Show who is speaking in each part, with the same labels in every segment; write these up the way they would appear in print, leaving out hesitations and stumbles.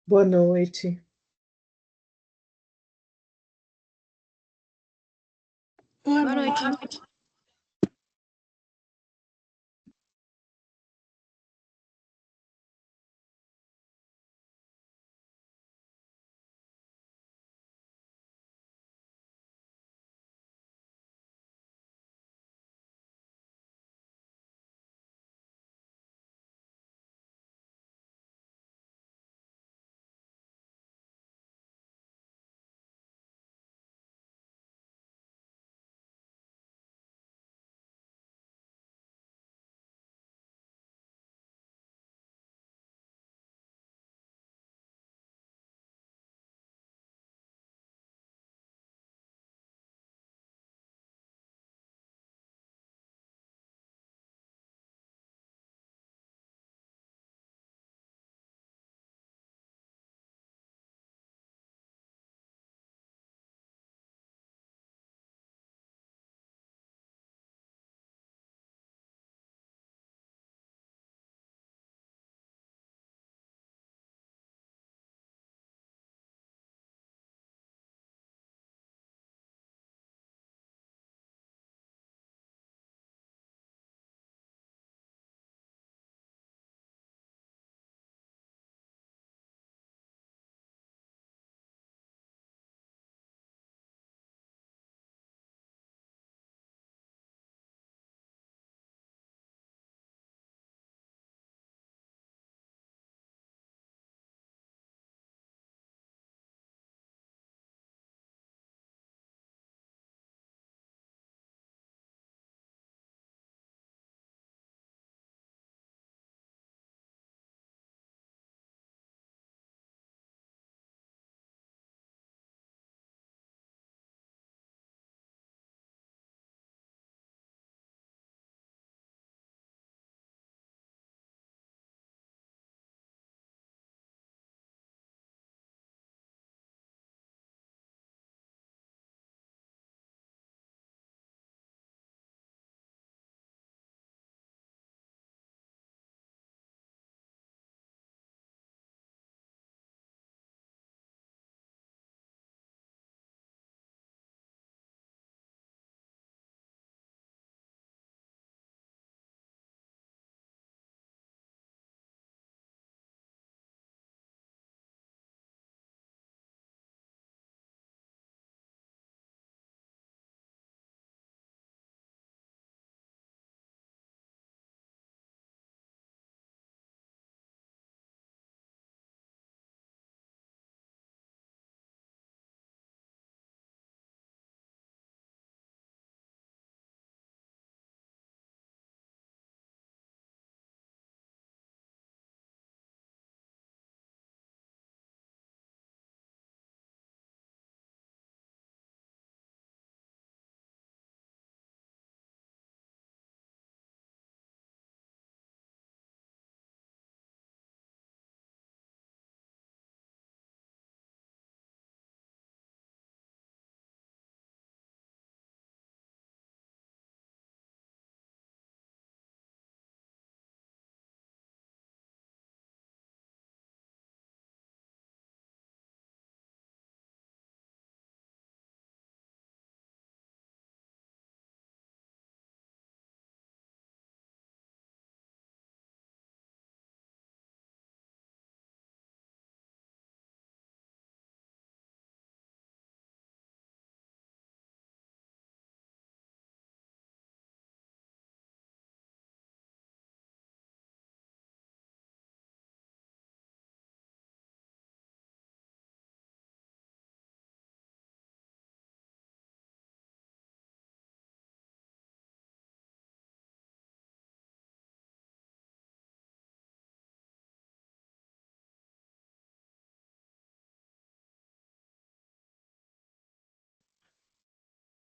Speaker 1: Boa noite.
Speaker 2: Boa noite.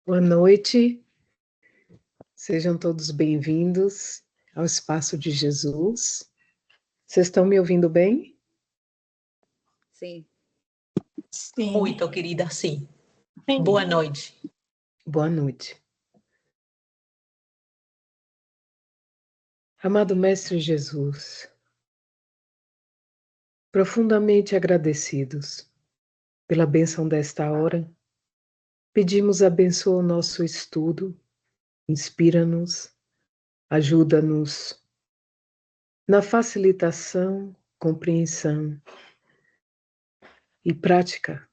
Speaker 1: Boa noite. Sejam todos bem-vindos ao Espaço de Jesus. Vocês estão me ouvindo bem?
Speaker 3: Sim.
Speaker 2: Sim.
Speaker 4: Muito, querida, sim.
Speaker 2: Sim.
Speaker 4: Boa noite.
Speaker 1: Boa noite. Amado Mestre Jesus, Profundamente agradecidos pela bênção desta hora, pedimos abençoa o nosso estudo, inspira-nos, ajuda-nos na facilitação, compreensão e prática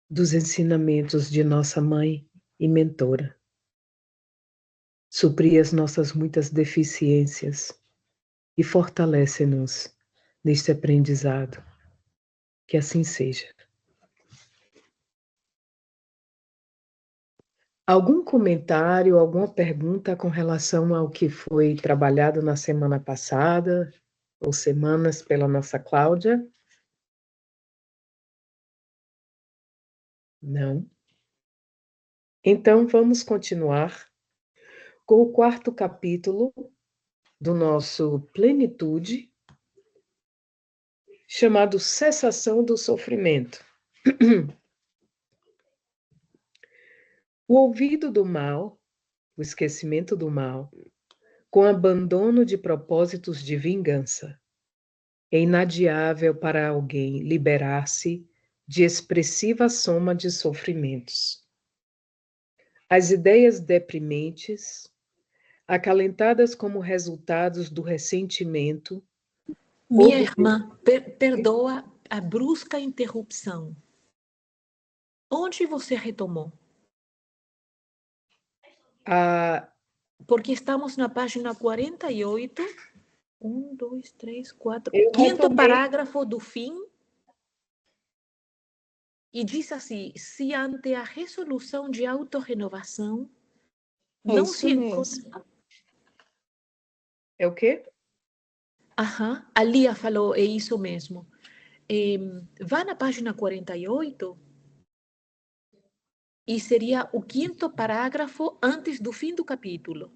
Speaker 1: dos ensinamentos de nossa mãe e mentora. Supri as nossas muitas deficiências e fortalece-nos neste aprendizado. Que assim seja. Algum comentário, alguma pergunta com relação ao que foi trabalhado na semana passada, ou semanas pela nossa Cláudia? Não? Então, vamos continuar com o 4º capítulo do nosso Plenitude, chamado Cessação do Sofrimento. O ouvido do mal, o esquecimento do mal, com abandono de propósitos de vingança. É inadiável para alguém liberar-se de expressiva soma de sofrimentos. As ideias deprimentes, acalentadas como resultados do ressentimento.
Speaker 2: Minha irmã, perdoa a brusca interrupção. Onde você retomou? Porque estamos na página 48. 1, 2, 3, 4. Quinto parágrafo do fim. E diz assim: se ante a resolução de autorrenovação não se encontra.
Speaker 1: É o quê?
Speaker 2: Aham, a Lia falou, é isso mesmo. Vá na página 48 e seria o 5º parágrafo antes do fim do capítulo.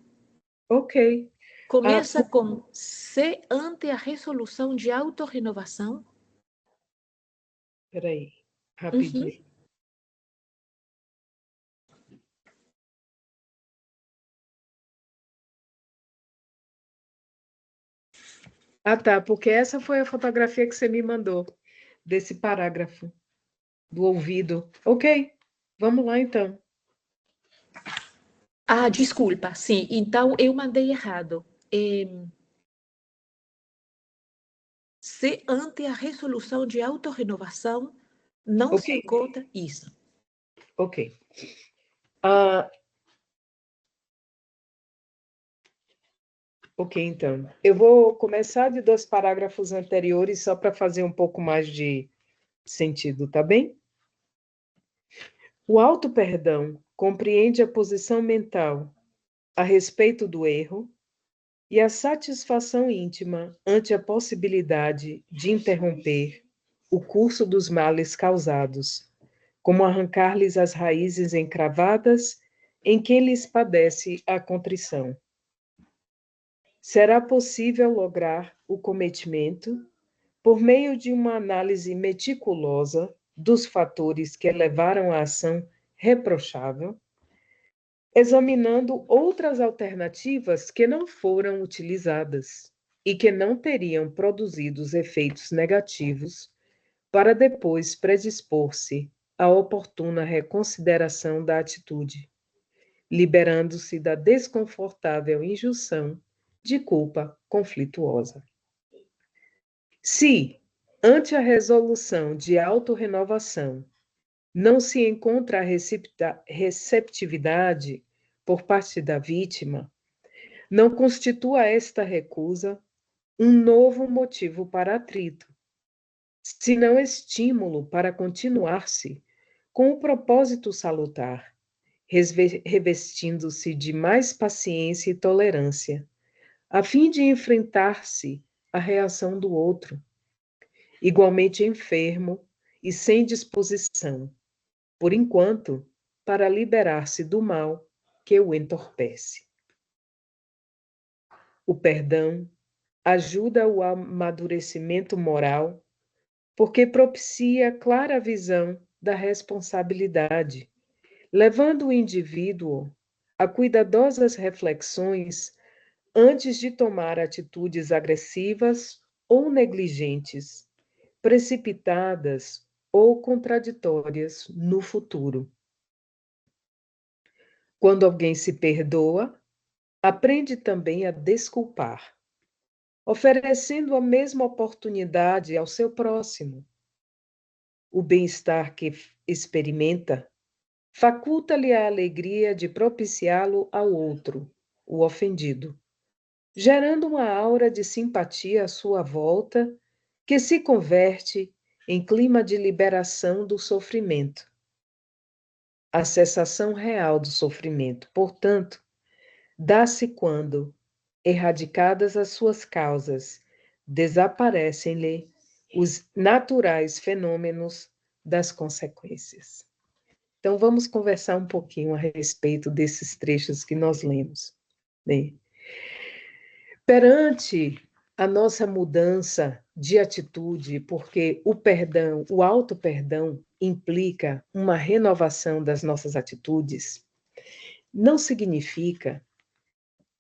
Speaker 1: Ok.
Speaker 2: Começa com se ante a resolução de autorrenovação.
Speaker 1: Espera aí, rapidinho. Ah, tá, porque essa foi a fotografia que você me mandou, desse parágrafo, do ouvido. Ok, vamos lá então.
Speaker 2: Ah, desculpa, sim, então eu mandei errado. Se ante a resolução de autorrenovação não se encontra isso.
Speaker 1: Ok. Ok, então. Eu vou começar de 2 parágrafos anteriores só para fazer um pouco mais de sentido, tá bem? O auto-perdão compreende a posição mental a respeito do erro e a satisfação íntima ante a possibilidade de interromper o curso dos males causados, como arrancar-lhes as raízes encravadas em que lhes padece a contrição. Será possível lograr o cometimento por meio de uma análise meticulosa dos fatores que levaram à ação reprochável, examinando outras alternativas que não foram utilizadas e que não teriam produzido os efeitos negativos, para depois predispor-se à oportuna reconsideração da atitude, liberando-se da desconfortável injunção de culpa conflituosa. Se, ante a resolução de autorrenovação, não se encontra a receptividade por parte da vítima, não constitua esta recusa um novo motivo para atrito, senão estímulo para continuar-se com o propósito salutar, revestindo-se de mais paciência e tolerância, a fim de enfrentar-se à reação do outro, igualmente enfermo e sem disposição, por enquanto, para liberar-se do mal que o entorpece. O perdão ajuda o amadurecimento moral, porque propicia clara visão da responsabilidade, levando o indivíduo a cuidadosas reflexões antes de tomar atitudes agressivas ou negligentes precipitadas ou contraditórias no futuro. Quando alguém se perdoa, aprende também a desculpar, oferecendo a mesma oportunidade ao seu próximo. O bem-estar que experimenta faculta-lhe a alegria de propiciá-lo ao outro, o ofendido, gerando uma aura de simpatia à sua volta, que se converte em clima de liberação do sofrimento. A cessação real do sofrimento, portanto, dá-se quando, erradicadas as suas causas, desaparecem-lhe os naturais fenômenos das consequências. Então, vamos conversar um pouquinho a respeito desses trechos que nós lemos, né? Perante a nossa mudança de atitude, porque o perdão, o auto-perdão, implica uma renovação das nossas atitudes, não significa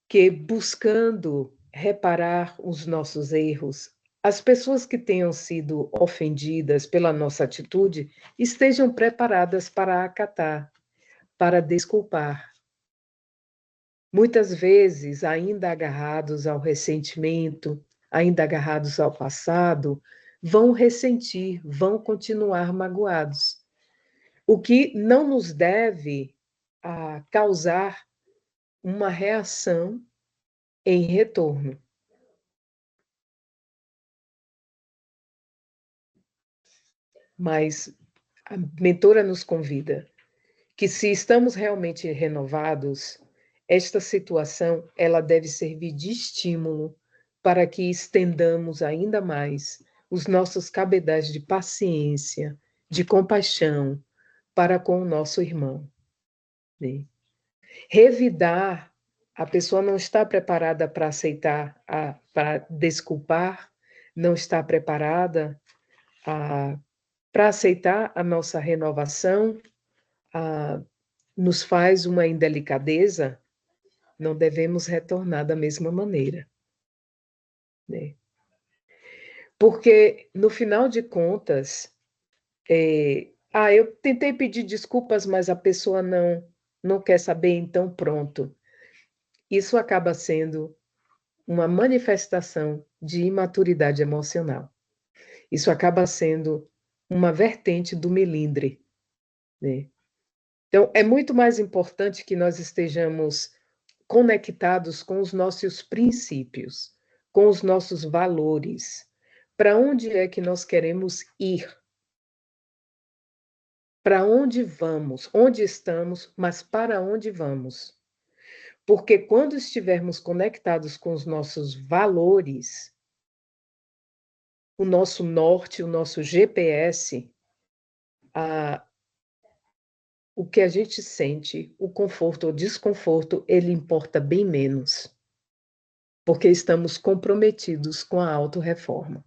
Speaker 1: que, buscando reparar os nossos erros, as pessoas que tenham sido ofendidas pela nossa atitude estejam preparadas para acatar, para desculpar. Muitas vezes, ainda agarrados ao ressentimento, ainda agarrados ao passado, vão ressentir, vão continuar magoados. O que não nos deve causar uma reação em retorno. Mas a mentora nos convida que, se estamos realmente renovados, esta situação ela deve servir de estímulo para que estendamos ainda mais os nossos cabedais de paciência, de compaixão para com o nosso irmão, né? Revidar, a pessoa não está preparada para aceitar, para desculpar, não está preparada para aceitar a nossa renovação, nos faz uma indelicadeza, não devemos retornar da mesma maneira, né? Porque, no final de contas, eu tentei pedir desculpas, mas a pessoa não quer saber, então pronto. Isso acaba sendo uma manifestação de imaturidade emocional. Isso acaba sendo uma vertente do melindre, né? Então, é muito mais importante que nós estejamos conectados com os nossos princípios, com os nossos valores. Para onde é que nós queremos ir? Para onde vamos? Onde estamos, mas para onde vamos? Porque quando estivermos conectados com os nossos valores, o nosso norte, o nosso GPS, o que a gente sente, o conforto ou desconforto, ele importa bem menos, porque estamos comprometidos com a autorreforma,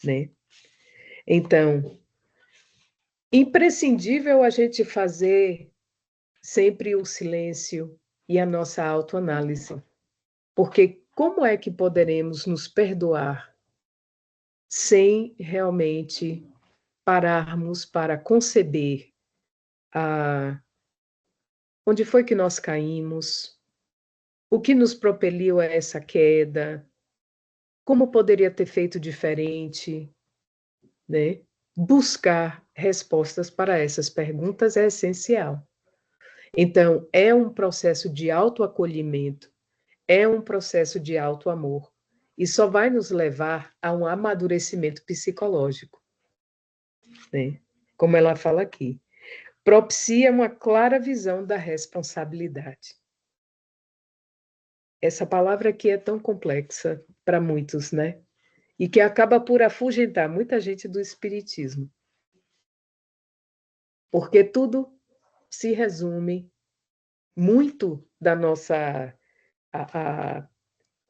Speaker 1: né? Então, imprescindível a gente fazer sempre o silêncio e a nossa autoanálise, porque como é que poderemos nos perdoar sem realmente pararmos para conceber onde foi que nós caímos, o que nos propeliu a essa queda, como poderia ter feito diferente, né? Buscar respostas para essas perguntas é essencial. Então, é um processo de autoacolhimento, é um processo de autoamor, e só vai nos levar a um amadurecimento psicológico, né? Como ela fala aqui, propicia uma clara visão da responsabilidade. Essa palavra aqui é tão complexa para muitos, né? E que acaba por afugentar muita gente do espiritismo. Porque tudo se resume, muito da nossa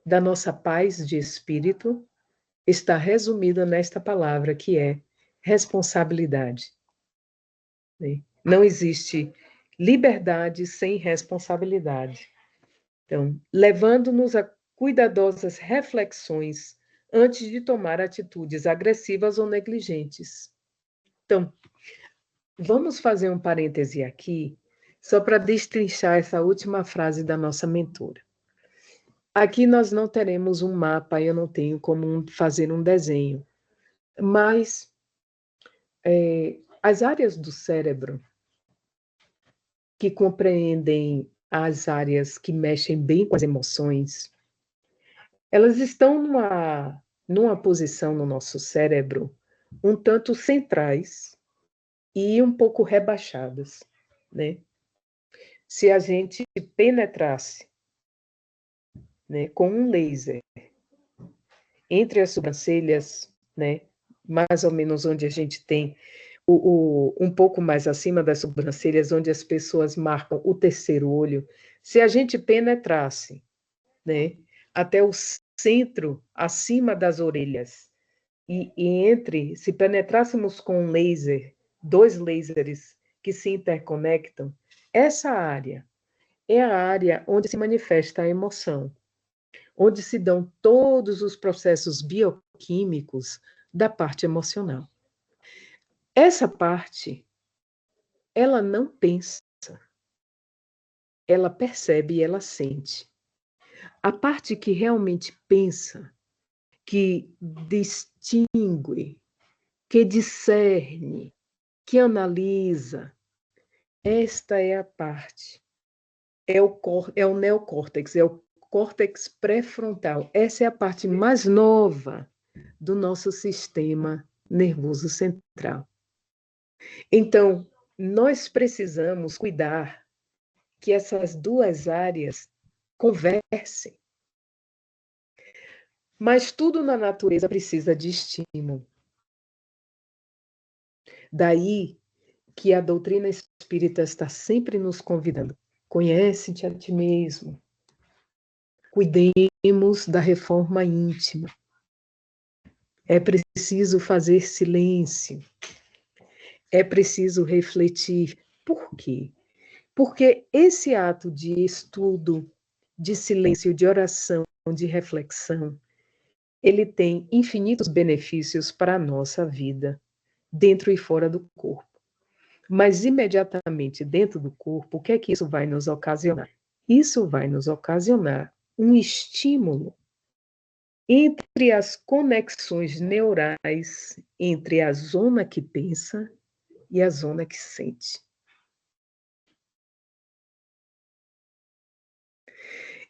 Speaker 1: da nossa paz de espírito está resumida nesta palavra, que é responsabilidade. Não existe liberdade sem responsabilidade. Então, levando-nos a cuidadosas reflexões antes de tomar atitudes agressivas ou negligentes. Então, vamos fazer um parêntese aqui, só para destrinchar essa última frase da nossa mentora. Aqui nós não teremos um mapa, eu não tenho como fazer um desenho, mas as áreas do cérebro que compreendem as áreas que mexem bem com as emoções, elas estão numa posição no nosso cérebro um tanto centrais e um pouco rebaixadas, né? Se a gente penetrasse, né, com um laser entre as sobrancelhas, né, mais ou menos onde a gente tem um pouco mais acima das sobrancelhas, onde as pessoas marcam o terceiro olho, se a gente penetrasse, né, até o centro, acima das orelhas, se penetrássemos com um laser, 2 lasers que se interconectam, essa área é a área onde se manifesta a emoção, onde se dão todos os processos bioquímicos da parte emocional. Essa parte, ela não pensa, ela percebe e ela sente. A parte que realmente pensa, que distingue, que discerne, que analisa, esta é a parte. É o neocórtex, é o córtex pré-frontal. Essa é a parte mais nova do nosso sistema nervoso central. Então, nós precisamos cuidar que essas duas áreas conversem. Mas tudo na natureza precisa de estímulo. Daí que a doutrina espírita está sempre nos convidando. Conhece-te a ti mesmo. Cuidemos da reforma íntima. É preciso fazer silêncio. É preciso refletir. Por quê? Porque esse ato de estudo, de silêncio, de oração, de reflexão, ele tem infinitos benefícios para a nossa vida, dentro e fora do corpo. Mas imediatamente dentro do corpo, o que é que isso vai nos ocasionar? Isso vai nos ocasionar um estímulo entre as conexões neurais entre a zona que pensa e a zona que sente.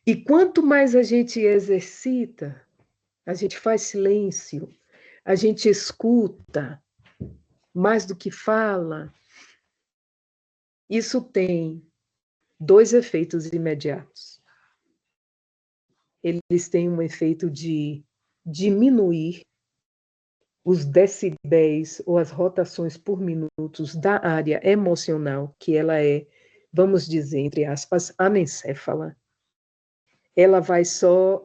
Speaker 1: E quanto mais a gente exercita, a gente faz silêncio, a gente escuta, mais do que fala, isso tem 2 efeitos imediatos. Eles têm um efeito de diminuir os decibéis ou as rotações por minutos da área emocional, que ela é, vamos dizer, entre aspas, anencéfala. Ela vai só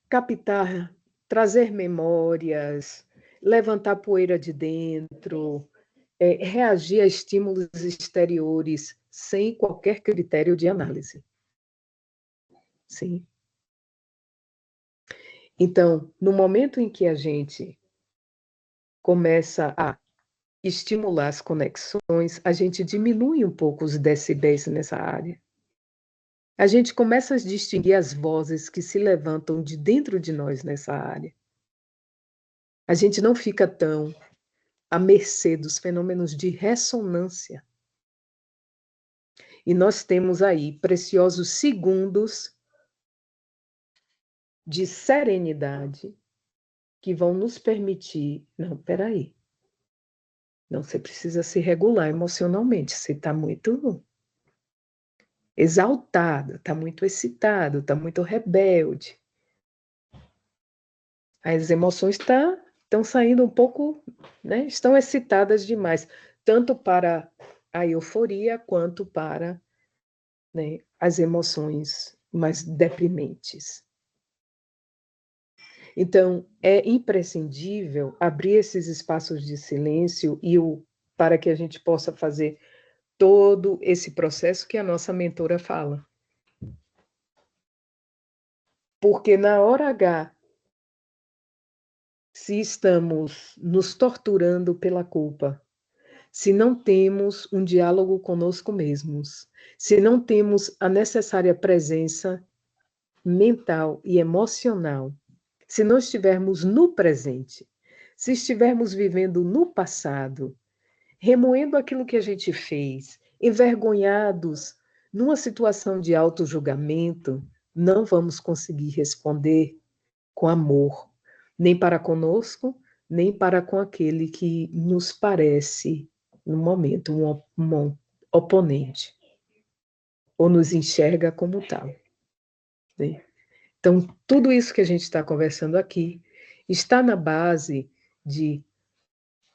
Speaker 1: captar, trazer memórias, levantar poeira de dentro, reagir a estímulos exteriores sem qualquer critério de análise. Sim. Então, no momento em que a gente começa a estimular as conexões, a gente diminui um pouco os decibéis nessa área. A gente começa a distinguir as vozes que se levantam de dentro de nós nessa área. A gente não fica tão à mercê dos fenômenos de ressonância. E nós temos aí preciosos segundos de serenidade que vão nos permitir... Não, peraí. Não, você precisa se regular emocionalmente. Você está muito exaltado, está muito excitado, está muito rebelde. As emoções estão saindo um pouco, né? Estão excitadas demais, tanto para a euforia quanto para, né, as emoções mais deprimentes. Então, é imprescindível abrir esses espaços de silêncio para que a gente possa fazer todo esse processo que a nossa mentora fala. Porque na hora H, se estamos nos torturando pela culpa, se não temos um diálogo conosco mesmos, se não temos a necessária presença mental e emocional, se não estivermos no presente, se estivermos vivendo no passado, remoendo aquilo que a gente fez, envergonhados, numa situação de auto-julgamento, não vamos conseguir responder com amor, nem para conosco, nem para com aquele que nos parece, no momento, um oponente, ou nos enxerga como tal. Né? Então, tudo isso que a gente está conversando aqui está na base de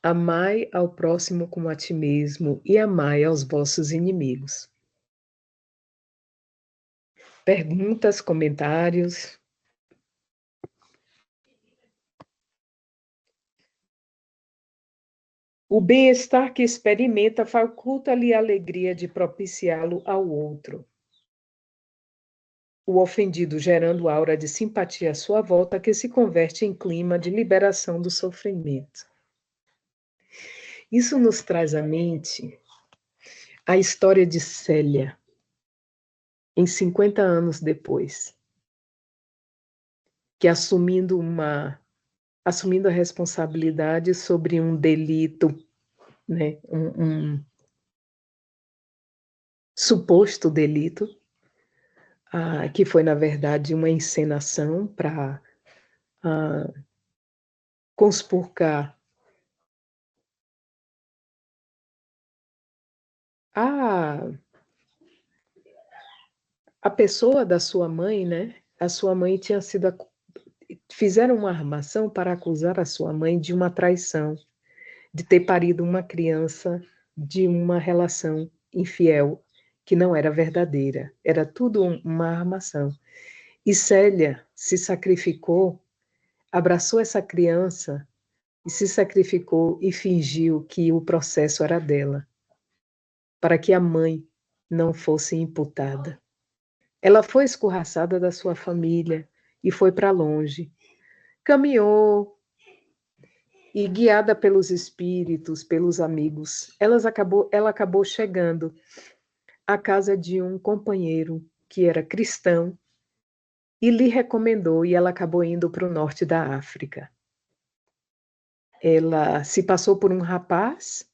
Speaker 1: amai ao próximo como a ti mesmo e amai aos vossos inimigos. Perguntas, comentários? O bem-estar que experimenta faculta-lhe a alegria de propiciá-lo ao outro. O ofendido gerando aura de simpatia à sua volta, que se converte em clima de liberação do sofrimento. Isso nos traz à mente a história de Célia, em 50 anos depois, que assumindo a responsabilidade sobre um delito, né, um suposto delito, que foi, na verdade, uma encenação para conspurcar a pessoa da sua mãe, né? A sua mãe tinha sido... Fizeram uma armação para acusar a sua mãe de uma traição, de ter parido uma criança de uma relação infiel, que não era verdadeira. Era tudo uma armação. E Célia se sacrificou, abraçou essa criança e se sacrificou e fingiu que o processo era dela, para que a mãe não fosse imputada. Ela foi escorraçada da sua família e foi para longe. Caminhou e, guiada pelos espíritos, pelos amigos, ela acabou chegando à casa de um companheiro que era cristão e lhe recomendou, e ela acabou indo para o norte da África. Ela se passou por um rapaz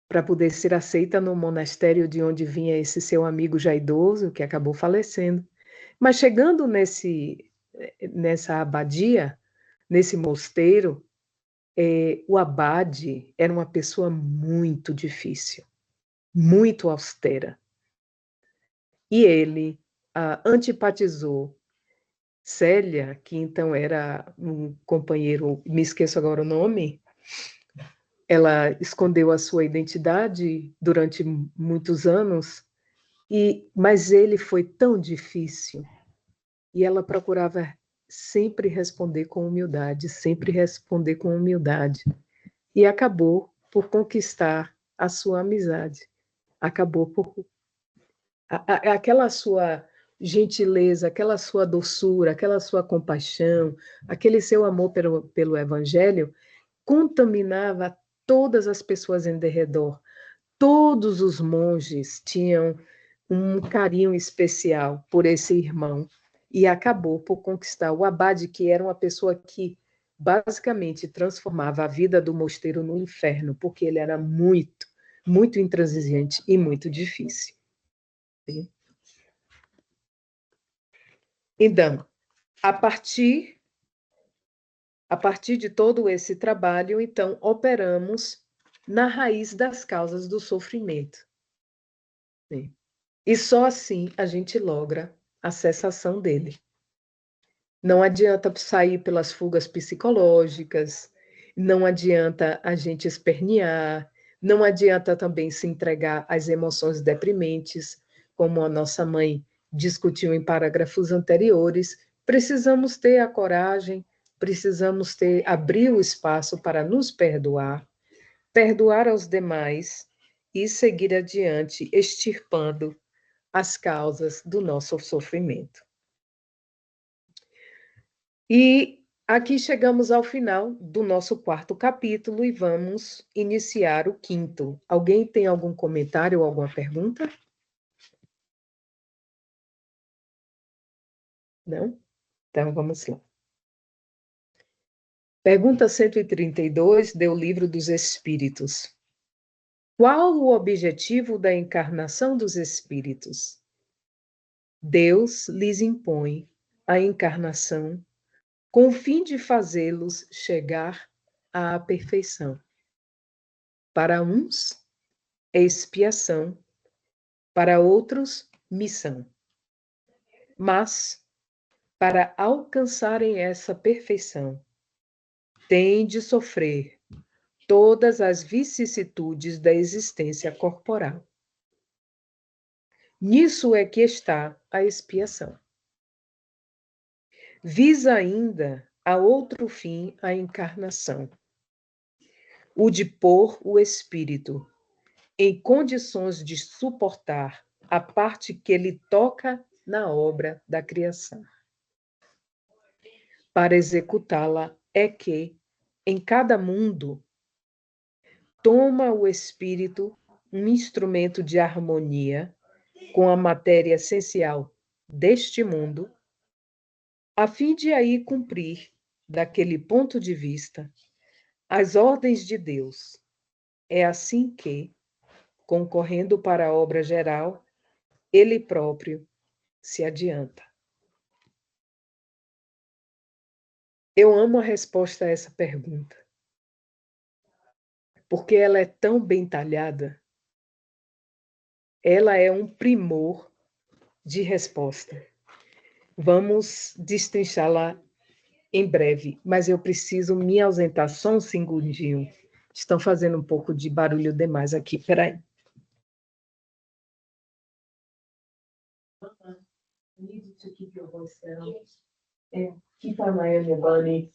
Speaker 1: para poder ser aceita no monastério de onde vinha esse seu amigo já idoso, que acabou falecendo. Mas chegando nessa abadia, nesse mosteiro, o abade era uma pessoa muito difícil, muito austera. E ele antipatizou Célia, que então era um companheiro, me esqueço agora o nome, ela escondeu a sua identidade durante muitos anos, mas ele foi tão difícil, e ela procurava sempre responder com humildade, sempre responder com humildade, e acabou por conquistar a sua amizade, acabou por... aquela sua gentileza, aquela sua doçura, aquela sua compaixão, aquele seu amor pelo Evangelho, contaminava todas as pessoas em derredor. Todos os monges tinham um carinho especial por esse irmão e acabou por conquistar o abade, que era uma pessoa que basicamente transformava a vida do mosteiro no inferno, porque ele era muito, muito intransigente e muito difícil. Então, a partir de todo esse trabalho, então, operamos na raiz das causas do sofrimento. Sim. E só assim a gente logra a cessação dele. Não adianta sair pelas fugas psicológicas, não adianta a gente espernear, não adianta também se entregar às emoções deprimentes, como a nossa mãe discutiu em parágrafos anteriores. Precisamos ter a coragem, precisamos abrir o espaço para nos perdoar, perdoar aos demais e seguir adiante, extirpando as causas do nosso sofrimento. E aqui chegamos ao final do nosso quarto capítulo e vamos iniciar o quinto. Alguém tem algum comentário ou alguma pergunta? Não? Então vamos lá. Pergunta 132 do Livro dos Espíritos. Qual o objetivo da encarnação dos espíritos? Deus lhes impõe a encarnação com o fim de fazê-los chegar à perfeição. Para uns, é expiação, para outros, missão. Mas, para alcançarem essa perfeição, têm de sofrer todas as vicissitudes da existência corporal. Nisso é que está a expiação. Visa ainda a outro fim a encarnação, o de pôr o espírito em condições de suportar a parte que lhe toca na obra da criação. Para executá-la é que, em cada mundo, toma o espírito um instrumento de harmonia com a matéria essencial deste mundo, a fim de aí cumprir, daquele ponto de vista, as ordens de Deus. É assim que, concorrendo para a obra geral, ele próprio se adianta. Eu amo a resposta a essa pergunta, porque ela é tão bem talhada, ela é um primor de resposta. Vamos destrinchá-la em breve, mas eu preciso me ausentar só um segundinho. Estão fazendo um pouco de barulho demais aqui, peraí. Need to keep your voice down and keep an eye on your bunny.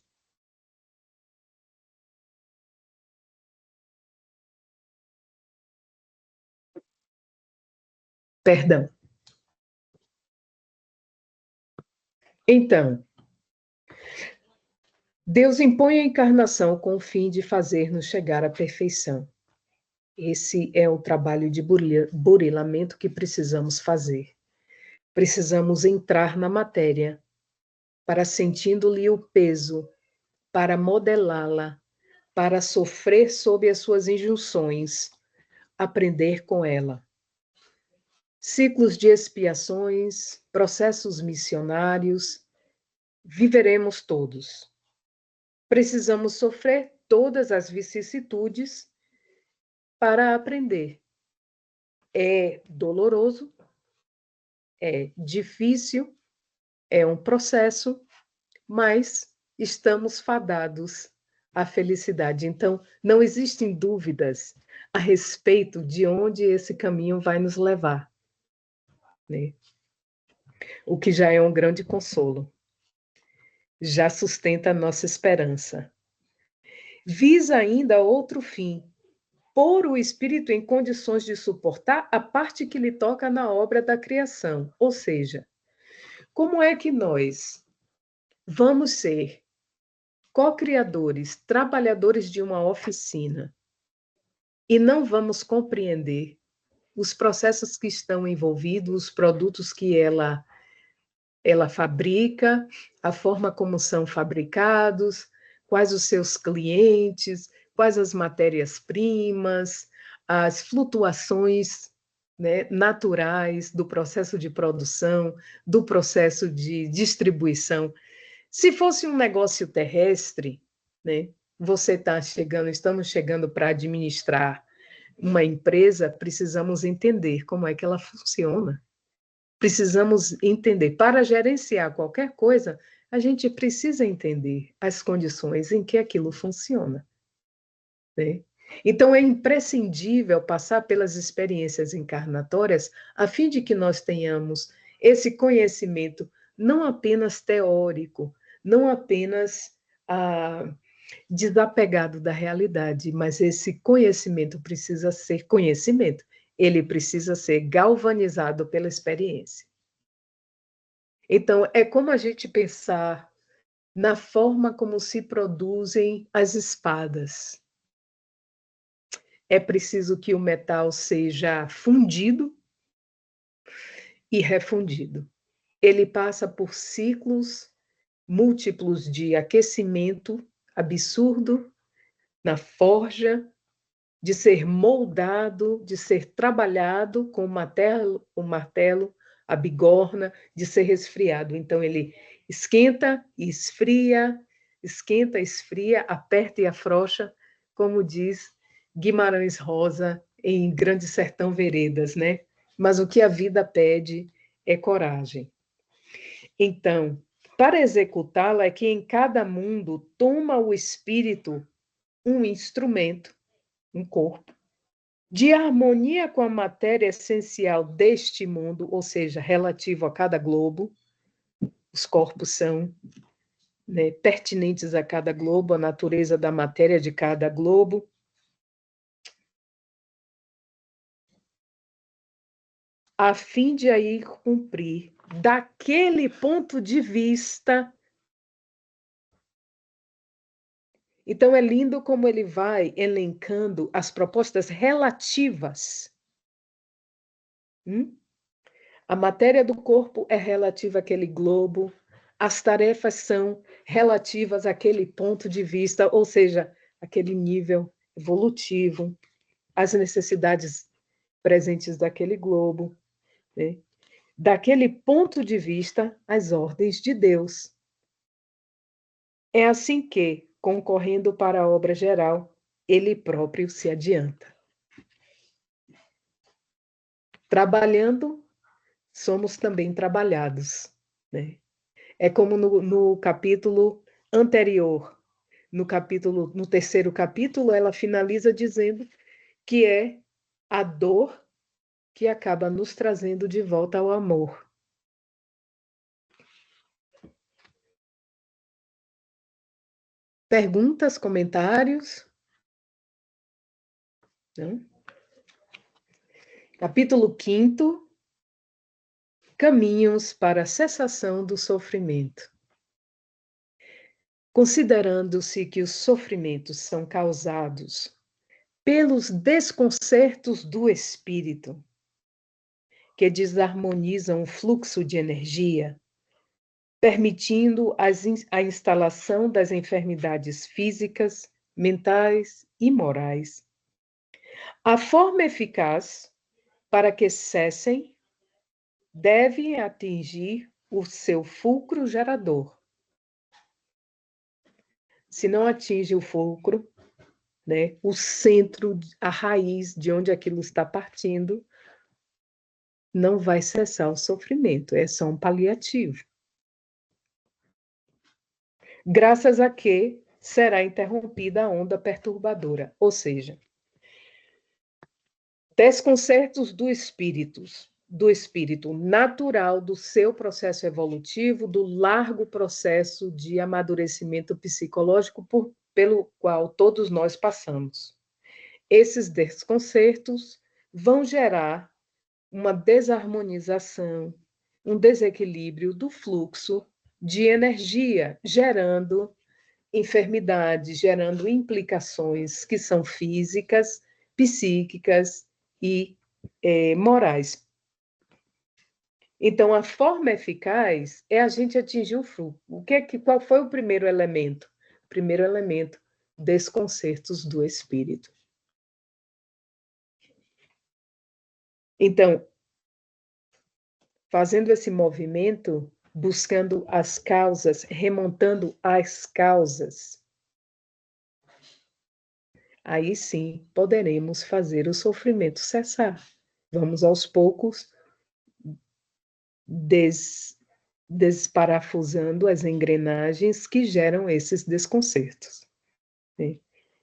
Speaker 1: Perdão. Então, Deus impõe a encarnação com o fim de fazer-nos chegar à perfeição. Esse é o trabalho de burilamento que precisamos fazer. Precisamos entrar na matéria para, sentindo-lhe o peso, para modelá-la, para sofrer sob as suas injunções, aprender com ela. Ciclos de expiações, processos missionários, viveremos todos. Precisamos sofrer todas as vicissitudes para aprender. É doloroso, é difícil, é um processo, mas estamos fadados à felicidade. Então, não existem dúvidas a respeito de onde esse caminho vai nos levar, né? O que já é um grande consolo. Já sustenta a nossa esperança. Visa ainda outro fim, pôr o espírito em condições de suportar a parte que lhe toca na obra da criação. Ou seja, como é que nós vamos ser co-criadores, trabalhadores de uma oficina, e não vamos compreender os processos que estão envolvidos, os produtos que ela fabrica, a forma como são fabricados, quais os seus clientes, quais as matérias-primas, as flutuações, né, naturais do processo de produção, do processo de distribuição. Se fosse um negócio terrestre, né, estamos chegando para administrar uma empresa, precisamos entender como é que ela funciona. Precisamos entender, para gerenciar qualquer coisa, a gente precisa entender as condições em que aquilo funciona, né? Então, é imprescindível passar pelas experiências encarnatórias a fim de que nós tenhamos esse conhecimento não apenas teórico, não apenas desapegado da realidade, mas esse conhecimento precisa ser conhecimento, ele precisa ser galvanizado pela experiência. Então, é como a gente pensar na forma como se produzem as espadas. É preciso que o metal seja fundido e refundido. Ele passa por ciclos múltiplos de aquecimento absurdo na forja, de ser moldado, de ser trabalhado com o martelo, a bigorna, de ser resfriado. Então, ele esquenta e esfria, aperta e afrouxa, como diz Guimarães Rosa em Grande Sertão Veredas, né? Mas o que a vida pede é coragem. Então, para executá-la é que em cada mundo toma o espírito um instrumento, um corpo, de harmonia com a matéria essencial deste mundo, ou seja, relativo a cada globo. Os corpos são, né, pertinentes a cada globo, a natureza da matéria de cada globo. A fim de aí cumprir, daquele ponto de vista. Então, é lindo como ele vai elencando as propostas relativas. A matéria do corpo é relativa àquele globo, as tarefas são relativas àquele ponto de vista, ou seja, aquele nível evolutivo, as necessidades presentes daquele globo, né? Daquele ponto de vista, as ordens de Deus. É assim que, concorrendo para a obra geral, ele próprio se adianta. Trabalhando, somos também trabalhados, né? É como no capítulo anterior, no terceiro capítulo, ela finaliza dizendo que é a dor que acaba nos trazendo de volta ao amor. Perguntas, comentários? Não? Capítulo 5º, caminhos para a cessação do sofrimento. Considerando-se que os sofrimentos são causados pelos desconcertos do espírito, que desarmonizam o fluxo de energia, permitindo a instalação das enfermidades físicas, mentais e morais. A forma eficaz para que cessem deve atingir o seu fulcro gerador. Se não atinge o fulcro, né, o centro, a raiz de onde aquilo está partindo, não vai cessar o sofrimento, é só um paliativo. Graças a que será interrompida a onda perturbadora, ou seja, desconcertos do espírito natural, do seu processo evolutivo, do largo processo de amadurecimento psicológico pelo qual todos nós passamos. Esses desconcertos vão gerar uma desarmonização, um desequilíbrio do fluxo de energia, gerando enfermidades, gerando implicações que são físicas, psíquicas e morais. Então, a forma eficaz é a gente atingir o fluxo. Qual foi o primeiro elemento? O primeiro elemento, desconcertos do espírito. Então, fazendo esse movimento, buscando as causas, remontando as causas, aí sim poderemos fazer o sofrimento cessar. Vamos aos poucos desparafusando as engrenagens que geram esses desconcertos, né?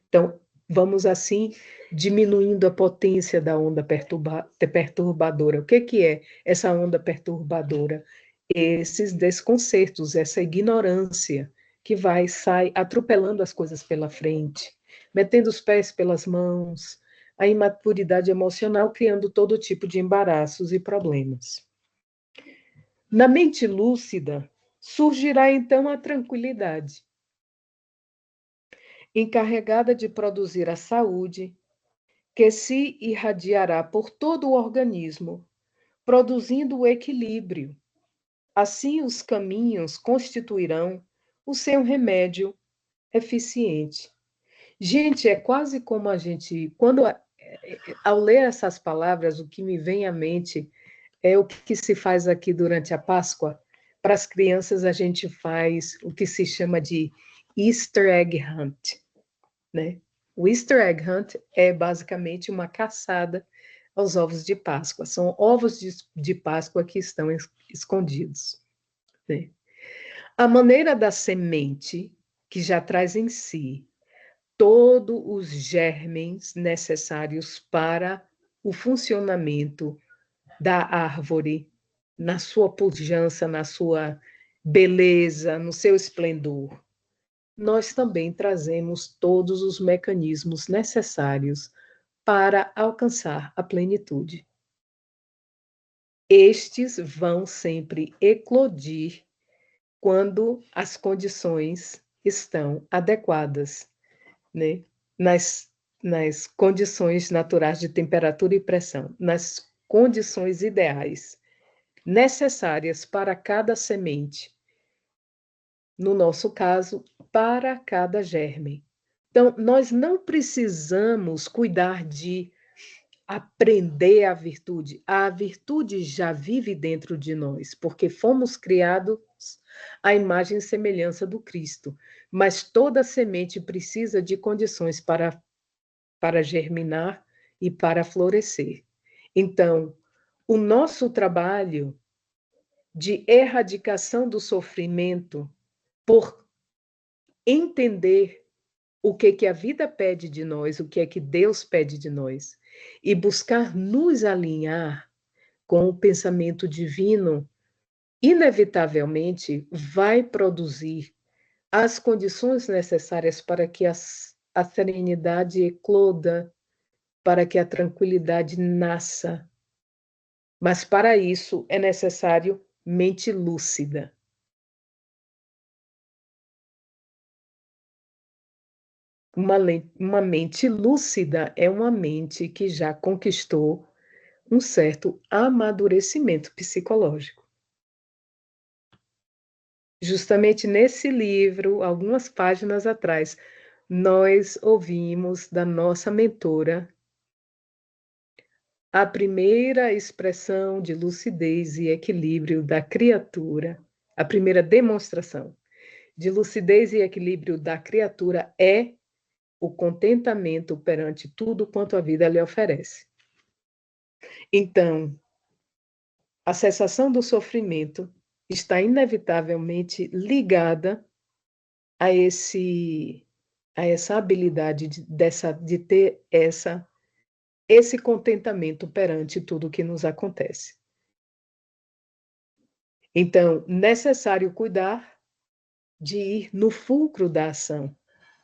Speaker 1: Então, vamos assim diminuindo a potência da onda perturbadora. O que é essa onda perturbadora? Esses desconcertos, essa ignorância que sai atropelando as coisas pela frente, metendo os pés pelas mãos, a imaturidade emocional criando todo tipo de embaraços e problemas. Na mente lúcida, surgirá então a tranquilidade, encarregada de produzir a saúde, que se irradiará por todo o organismo, produzindo o equilíbrio. Assim, os caminhos constituirão o seu remédio eficiente. Gente, é quase como a gente, ao ler essas palavras, o que me vem à mente é o que se faz aqui durante a Páscoa. Para as crianças, a gente faz o que se chama de Easter Egg Hunt, né? O Easter Egg Hunt é basicamente uma caçada aos ovos de Páscoa. São ovos de Páscoa que estão escondidos, né? A maneira da semente, que já traz em si todos os germes necessários para o funcionamento da árvore, na sua pujança, na sua beleza, no seu esplendor. Nós também trazemos todos os mecanismos necessários para alcançar a plenitude. Estes vão sempre eclodir quando as condições estão adequadas, né? Nas condições naturais de temperatura e pressão, nas condições ideais, necessárias para cada semente, no nosso caso, para cada germe. Então, nós não precisamos cuidar de aprender a virtude já vive dentro de nós, porque fomos criados à imagem e semelhança do Cristo, mas toda semente precisa de condições para germinar e para florescer. Então, o nosso trabalho de erradicação do sofrimento, por entender o que a vida pede de nós, o que é que Deus pede de nós, e buscar nos alinhar com o pensamento divino, inevitavelmente vai produzir as condições necessárias para que a serenidade ecloda, para que a tranquilidade nasça. Mas para isso é necessário mente lúcida. Uma mente lúcida é uma mente que já conquistou um certo amadurecimento psicológico. Justamente nesse livro, algumas páginas atrás, nós ouvimos da nossa mentora a primeira expressão de lucidez e equilíbrio da criatura, a primeira demonstração de lucidez e equilíbrio da criatura é o contentamento perante tudo quanto a vida lhe oferece. Então, a cessação do sofrimento está inevitavelmente ligada a essa habilidade de ter esse contentamento perante tudo que nos acontece. Então, necessário cuidar de ir no fulcro da ação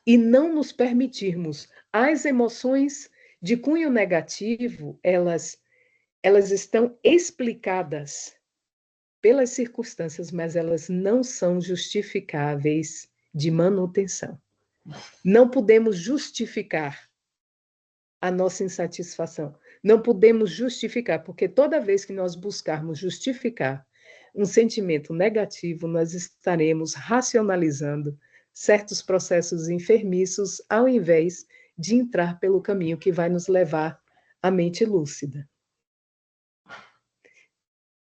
Speaker 1: e não nos permitirmos. As emoções de cunho negativo, elas estão explicadas pelas circunstâncias, mas elas não são justificáveis de manutenção. Não podemos justificar a nossa insatisfação. Não podemos justificar, porque toda vez que nós buscarmos justificar um sentimento negativo, nós estaremos racionalizando certos processos enfermiços, ao invés de entrar pelo caminho que vai nos levar à mente lúcida.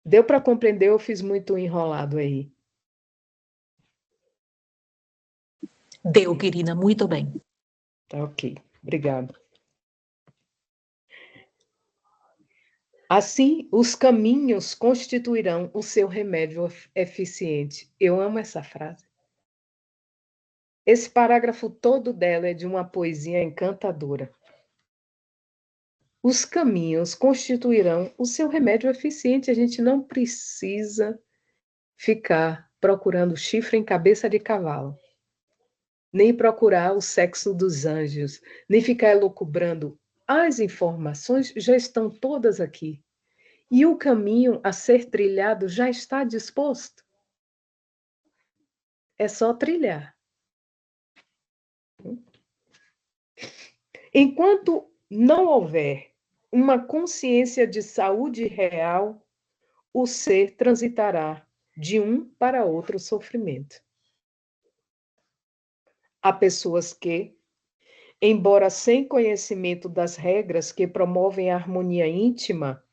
Speaker 1: Deu para compreender? Eu fiz muito enrolado aí.
Speaker 2: Deu, querida, muito bem.
Speaker 1: Tá ok, obrigado. Assim, os caminhos constituirão o seu remédio eficiente. Eu amo essa frase. Esse parágrafo todo dela é de uma poesia encantadora. Os caminhos constituirão o seu remédio eficiente. A gente não precisa ficar procurando chifre em cabeça de cavalo, nem procurar o sexo dos anjos, nem ficar elucubrando. As informações já estão todas aqui. E o caminho a ser trilhado já está disposto. é só trilhar. Enquanto não houver uma consciência de saúde real, o ser transitará de um para outro sofrimento. Há pessoas que, embora sem conhecimento das regras que promovem a harmonia íntima,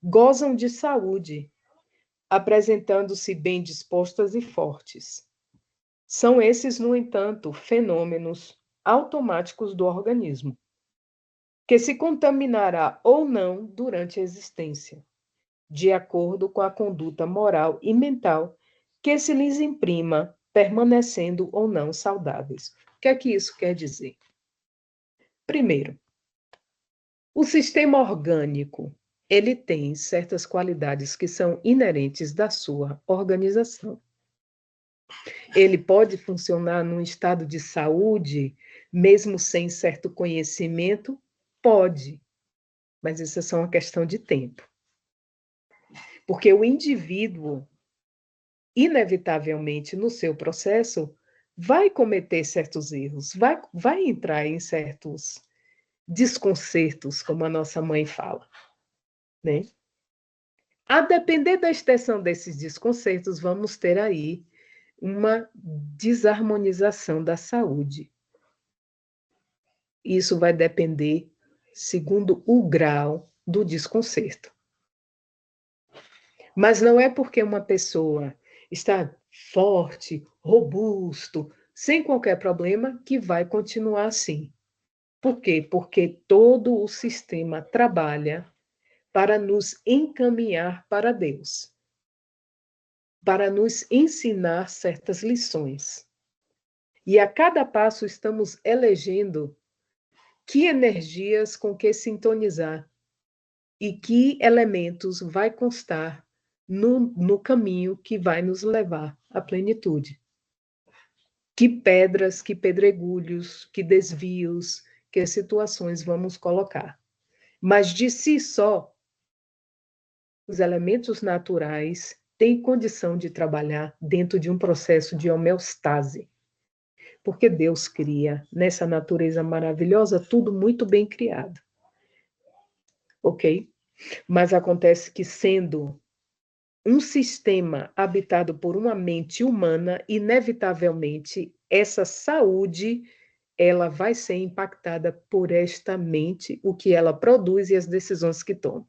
Speaker 1: gozam de saúde, apresentando-se bem dispostas e fortes. São esses, no entanto, fenômenos automáticos do organismo, que se contaminará ou não durante a existência, de acordo com a conduta moral e mental que se lhes imprima, permanecendo ou não saudáveis. O que é que isso quer dizer? Primeiro, o sistema orgânico, ele tem certas qualidades que são inerentes da sua organização. Ele pode funcionar num estado de saúde, mesmo sem certo conhecimento? Pode, mas isso é só uma questão de tempo. Porque o indivíduo, inevitavelmente, no seu processo, vai cometer certos erros, vai entrar em certos desconcertos, como a nossa mãe fala, né? A depender da extensão desses desconcertos, vamos ter aí uma desarmonização da saúde. Isso vai depender segundo o grau do desconcerto. Mas não é porque uma pessoa está forte, robusto, sem qualquer problema, que vai continuar assim. Por quê? Porque todo o sistema trabalha para nos encaminhar para Deus, para nos ensinar certas lições. E a cada passo estamos elegendo que energias com que sintonizar e que elementos vai constar no caminho que vai nos levar à plenitude. Que pedras, que pedregulhos, que desvios, que situações vamos colocar. Mas de si só, os elementos naturais têm condição de trabalhar dentro de um processo de homeostase. Porque Deus cria nessa natureza maravilhosa tudo muito bem criado. Ok? Mas acontece que, sendo um sistema habitado por uma mente humana, inevitavelmente, essa saúde, ela vai ser impactada por esta mente, o que ela produz e as decisões que toma.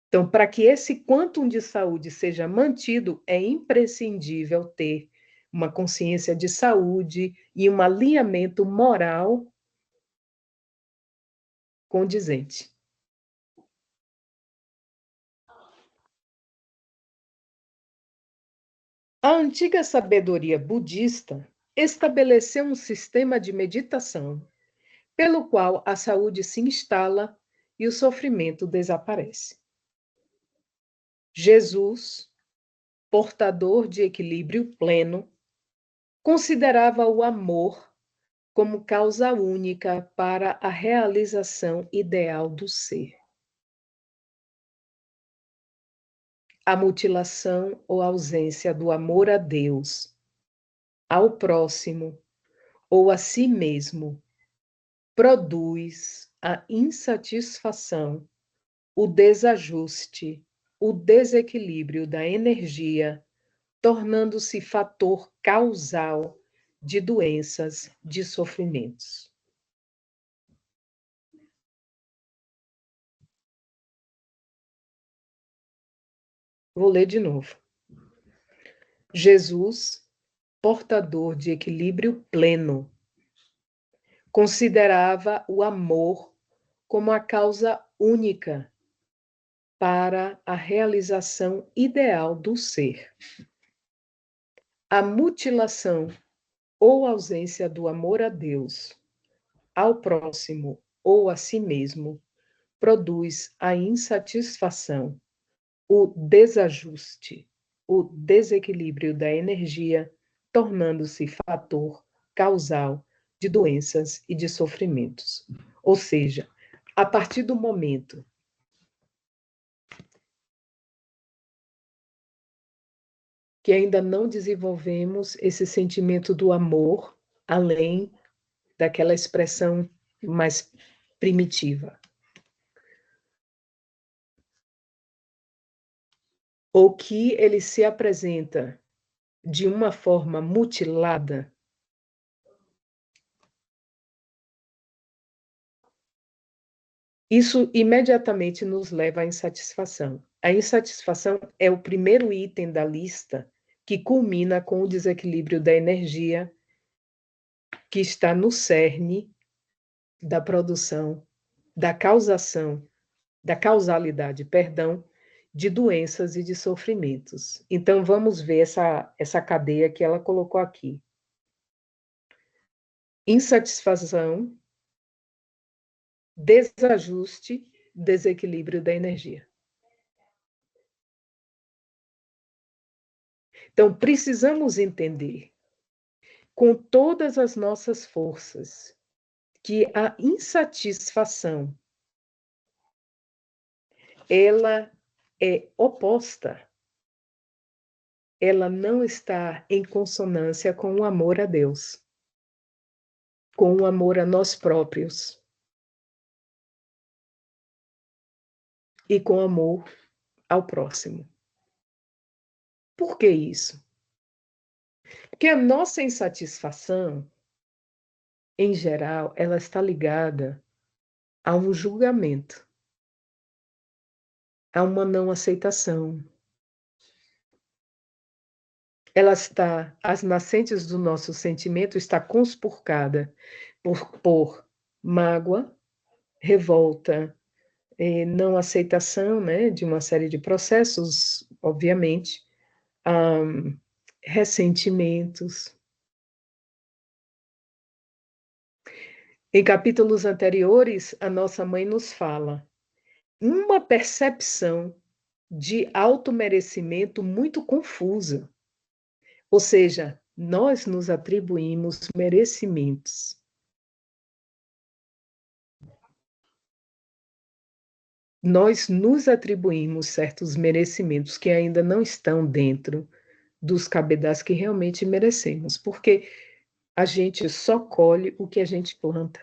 Speaker 1: Então, para que esse quantum de saúde seja mantido, é imprescindível ter uma consciência de saúde e um alinhamento moral condizente. A antiga sabedoria budista estabeleceu um sistema de meditação pelo qual a saúde se instala e o sofrimento desaparece. Jesus, portador de equilíbrio pleno, considerava o amor como causa única para a realização ideal do ser. A mutilação ou ausência do amor a Deus, ao próximo ou a si mesmo produz a insatisfação, o desajuste, o desequilíbrio da energia, tornando-se fator causal de doenças, de sofrimentos. Vou ler de novo. Jesus, portador de equilíbrio pleno, considerava o amor como a causa única para a realização ideal do ser. A mutilação ou ausência do amor a Deus, ao próximo ou a si mesmo, produz a insatisfação, o desajuste, o desequilíbrio da energia, tornando-se fator causal de doenças e de sofrimentos. Ou seja, a partir do momento que ainda não desenvolvemos esse sentimento do amor, além daquela expressão mais primitiva. Ou que ele se apresenta de uma forma mutilada, isso imediatamente nos leva à insatisfação. A insatisfação é o primeiro item da lista que culmina com o desequilíbrio da energia que está no cerne da produção, da causação, da causalidade, perdão, de doenças e de sofrimentos. Então, vamos ver essa cadeia que ela colocou aqui. Insatisfação, desajuste, desequilíbrio da energia. Então, precisamos entender, com todas as nossas forças, que a insatisfação, ela é oposta, ela não está em consonância com o amor a Deus, com o amor a nós próprios e com amor ao próximo. Por que isso? Porque a nossa insatisfação, em geral, ela está ligada a um julgamento, a uma não aceitação. Ela está, as nascentes do nosso sentimento está conspurcada por mágoa, revolta, não aceitação, né, de uma série de processos, obviamente, ressentimentos. Em capítulos anteriores, a nossa mãe nos fala uma percepção de automerecimento muito confusa. Ou seja, nós nos atribuímos merecimentos. Nós nos atribuímos certos merecimentos que ainda não estão dentro dos cabedais que realmente merecemos, porque a gente só colhe o que a gente planta.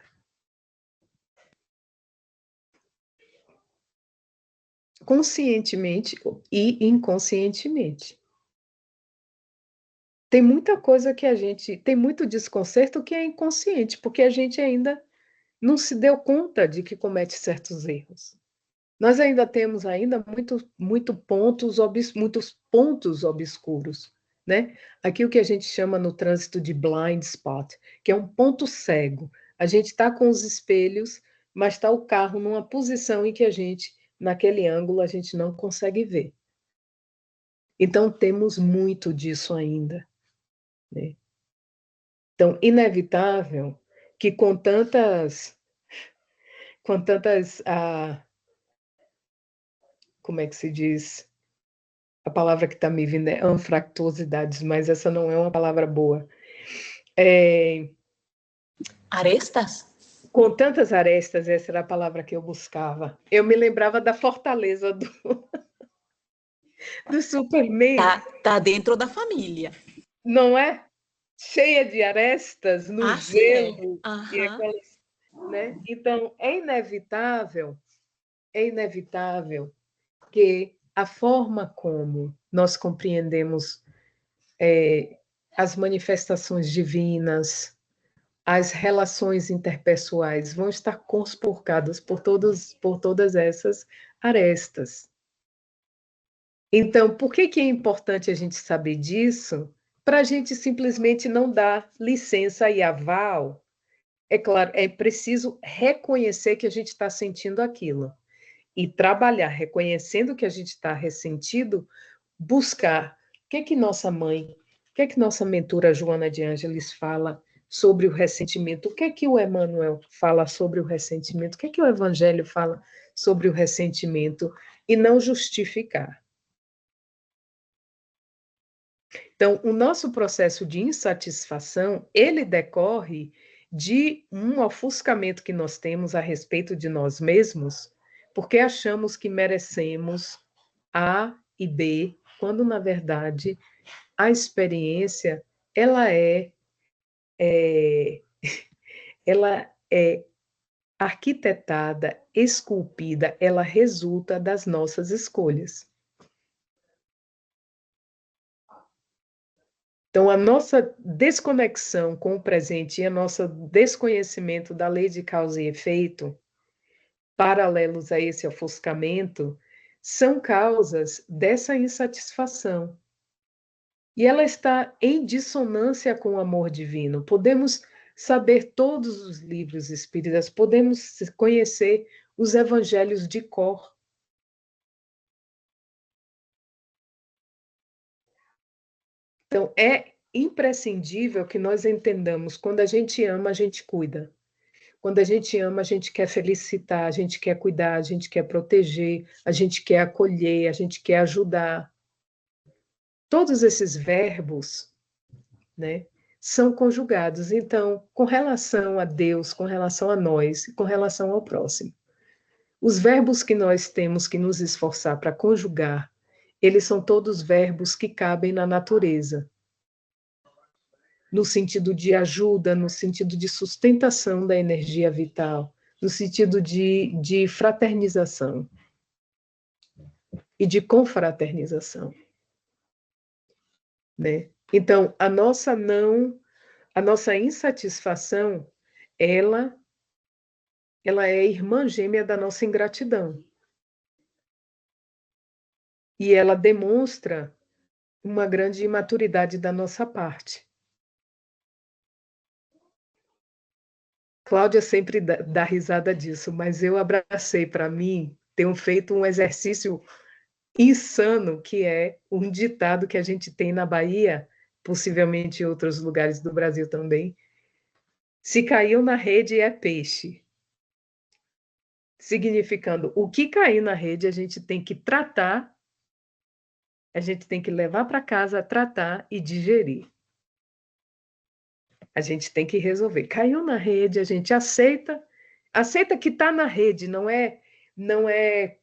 Speaker 1: Conscientemente e inconscientemente. Tem muita coisa que tem muito desconcerto que é inconsciente, porque a gente ainda não se deu conta de que comete certos erros. Nós ainda temos muitos pontos obscuros, né? Aqui o que a gente chama no trânsito de blind spot, que é um ponto cego. A gente está com os espelhos, mas está o carro numa posição em que naquele ângulo, a gente não consegue ver. Então, temos muito disso ainda, né? Então, inevitável que com tantas como é que se diz? A palavra que está me vindo é anfractuosidades, mas essa não é uma palavra boa.
Speaker 2: Arestas?
Speaker 1: Com tantas arestas, essa era a palavra que eu buscava. Eu me lembrava da fortaleza do Superman.
Speaker 2: Tá dentro da família.
Speaker 1: Não é? Cheia de arestas no gelo.
Speaker 2: É.
Speaker 1: E aquelas, né? Então, é inevitável que a forma como nós compreendemos as manifestações divinas, as relações interpessoais vão estar conspurcadas por todas essas arestas. Então, por que é importante a gente saber disso? Para a gente simplesmente não dar licença e aval. É claro, é preciso reconhecer que a gente está sentindo aquilo e trabalhar reconhecendo que a gente está ressentido, buscar o que nossa mãe, o que nossa mentora Joana de Ângeles fala sobre o ressentimento, o que o Emmanuel fala sobre o ressentimento, o que o Evangelho fala sobre o ressentimento, e não justificar. Então, o nosso processo de insatisfação, ele decorre de um ofuscamento que nós temos a respeito de nós mesmos, porque achamos que merecemos A e B, quando, na verdade, a experiência, ela ela é arquitetada, esculpida, ela resulta das nossas escolhas. Então, a nossa desconexão com o presente e o nosso desconhecimento da lei de causa e efeito, paralelos a esse ofuscamento, são causas dessa insatisfação. E ela está em dissonância com o amor divino. Podemos saber todos os livros espíritas, podemos conhecer os evangelhos de cor. Então, é imprescindível que nós entendamos, quando a gente ama, a gente cuida. Quando a gente ama, a gente quer felicitar, a gente quer cuidar, a gente quer proteger, a gente quer acolher, a gente quer ajudar. Todos esses verbos, né, são conjugados. Então, com relação a Deus, com relação a nós, com relação ao próximo. Os verbos que nós temos que nos esforçar para conjugar, eles são todos verbos que cabem na natureza, no sentido de ajuda, no sentido de sustentação da energia vital, no sentido de fraternização e de confraternização, né? Então, a nossa insatisfação, ela é irmã gêmea da nossa ingratidão. E ela demonstra uma grande imaturidade da nossa parte. Cláudia sempre dá risada disso, mas eu abracei para mim, tenho feito um exercício insano, que é um ditado que a gente tem na Bahia, possivelmente em outros lugares do Brasil também. Se caiu na rede é peixe. Significando, o que cair na rede a gente tem que tratar, a gente tem que levar para casa, tratar e digerir. A gente tem que resolver. Caiu na rede, a gente aceita que está na rede, não é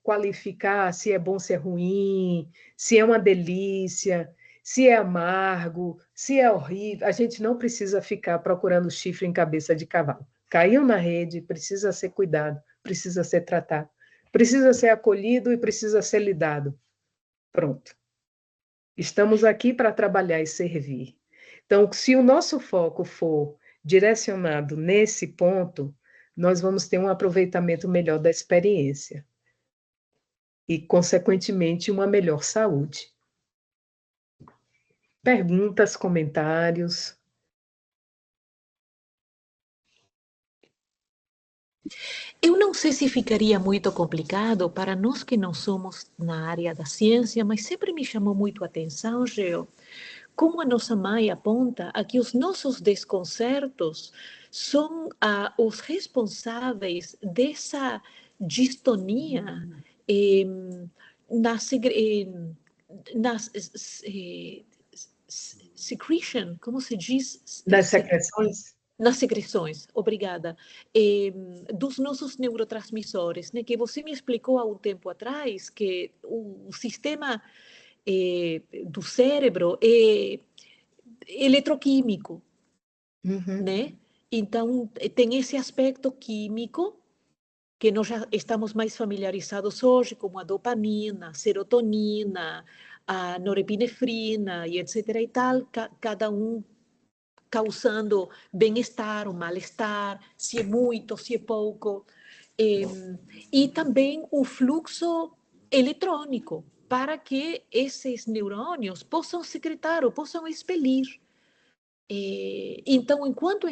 Speaker 1: qualificar se é bom, se é ruim, se é uma delícia, se é amargo, se é horrível. A gente não precisa ficar procurando chifre em cabeça de cavalo. Caiu na rede, precisa ser cuidado, precisa ser tratado, precisa ser acolhido e precisa ser lidado. Pronto. Estamos aqui para trabalhar e servir. Então, se o nosso foco for direcionado nesse ponto, nós vamos ter um aproveitamento melhor da experiência e, consequentemente, uma melhor saúde. Perguntas, comentários?
Speaker 2: Eu não sei se ficaria muito complicado para nós que não somos na área da ciência, mas sempre me chamou muito a atenção, Geo, como a nossa mãe aponta a que os nossos desconcertos são os responsáveis dessa distonia nas secretion, como se diz?
Speaker 1: Das secreções?
Speaker 2: Nas secreções, obrigada, dos nossos neurotransmissores, né? Que você me explicou há um tempo atrás que o sistema do cérebro é eletroquímico, né? Então, tem esse aspecto químico que nós já estamos mais familiarizados hoje, como a dopamina, a serotonina, a norepinefrina e etc. e tal, cada um causando bem-estar ou mal-estar, se é muito, se é pouco. E também o fluxo eletrônico, para que esses neurônios possam secretar ou possam expelir. Então, enquanto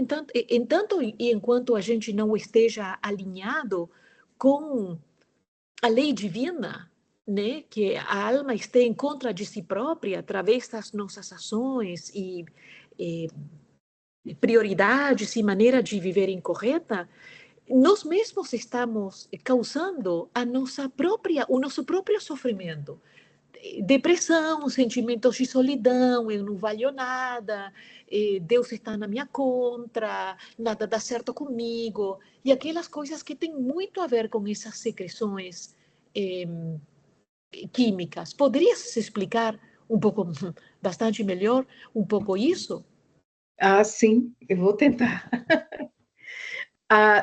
Speaker 2: a gente não esteja alinhado com a lei divina, né, que a alma esteja em contra de si própria através das nossas ações e prioridades e maneira de viver incorreta, nós mesmos estamos causando o nosso próprio sofrimento. Depressão, sentimentos de solidão, eu não valho nada, Deus está na minha contra, nada dá certo comigo, e aquelas coisas que têm muito a ver com essas secreções químicas. Poderias explicar um pouco, bastante melhor, um pouco isso?
Speaker 1: Ah, sim, eu vou tentar.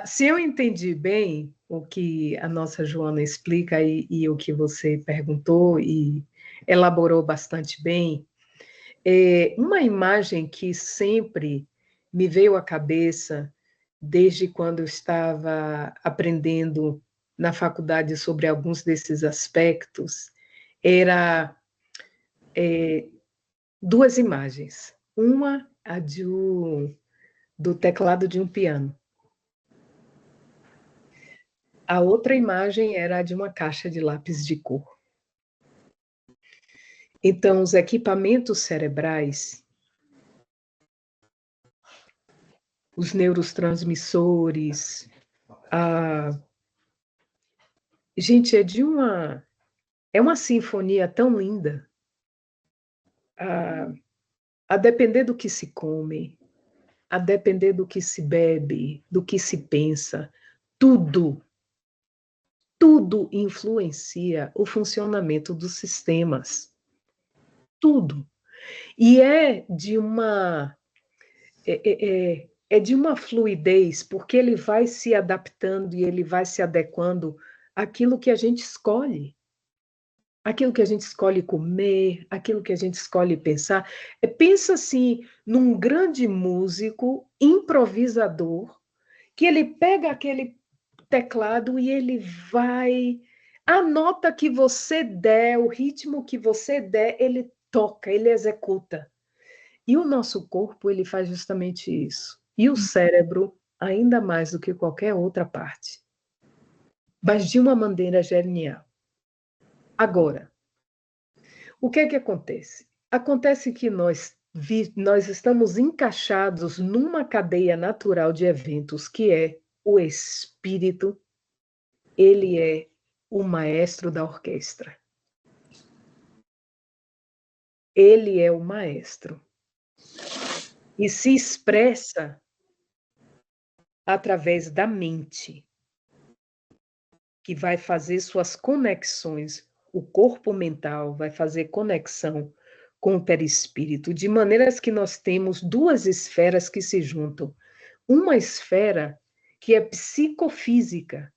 Speaker 1: Se eu entendi bem o que a nossa Joana explica e o que você perguntou e elaborou bastante bem, uma imagem que sempre me veio à cabeça desde quando eu estava aprendendo na faculdade sobre alguns desses aspectos era duas imagens. Uma, a do teclado de um piano. A outra imagem era a de uma caixa de lápis de cor. Então, os equipamentos cerebrais, os neurotransmissores, gente, é uma sinfonia tão linda. A depender do que se come, a depender do que se bebe, do que se pensa, tudo influencia o funcionamento dos sistemas. Tudo. E é de uma fluidez, porque ele vai se adaptando e ele vai se adequando àquilo que a gente escolhe. Aquilo que a gente escolhe comer, aquilo que a gente escolhe pensar. Pensa assim, num grande músico, improvisador, que ele pega aquele teclado e ele vai. A nota que você der, o ritmo que você der, ele toca, ele executa. E o nosso corpo, ele faz justamente isso. E o cérebro, ainda mais do que qualquer outra parte. Mas de uma maneira genial. Agora, o que é que acontece? Acontece que nós estamos encaixados numa cadeia natural de eventos que é o espírito, ele é o maestro da orquestra. Ele é o maestro. E se expressa através da mente, que vai fazer suas conexões. O corpo mental vai fazer conexão com o perispírito, de maneiras que nós temos duas esferas que se juntam. Uma esfera que é psicofísica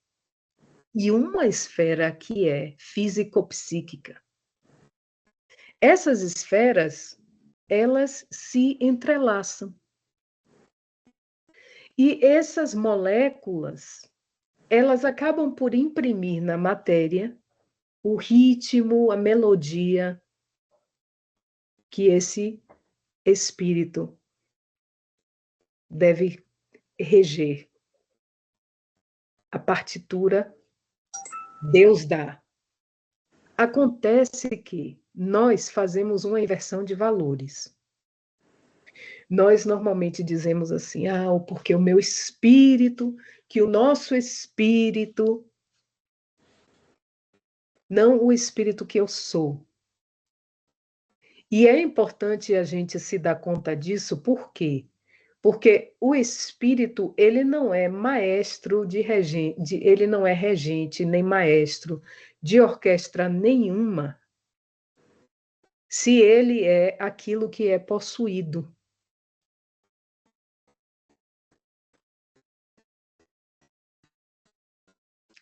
Speaker 1: e uma esfera que é físico-psíquica. Essas esferas, elas se entrelaçam. E essas moléculas, elas acabam por imprimir na matéria o ritmo, a melodia que esse espírito deve reger. A partitura Deus dá. Acontece que nós fazemos uma inversão de valores. Nós normalmente dizemos assim, porque o meu espírito, que o nosso espírito, não o espírito que eu sou. E é importante a gente se dar conta disso, por quê? Porque o espírito, ele não é maestro de regente, ele não é regente nem maestro de orquestra nenhuma, se ele é aquilo que é possuído.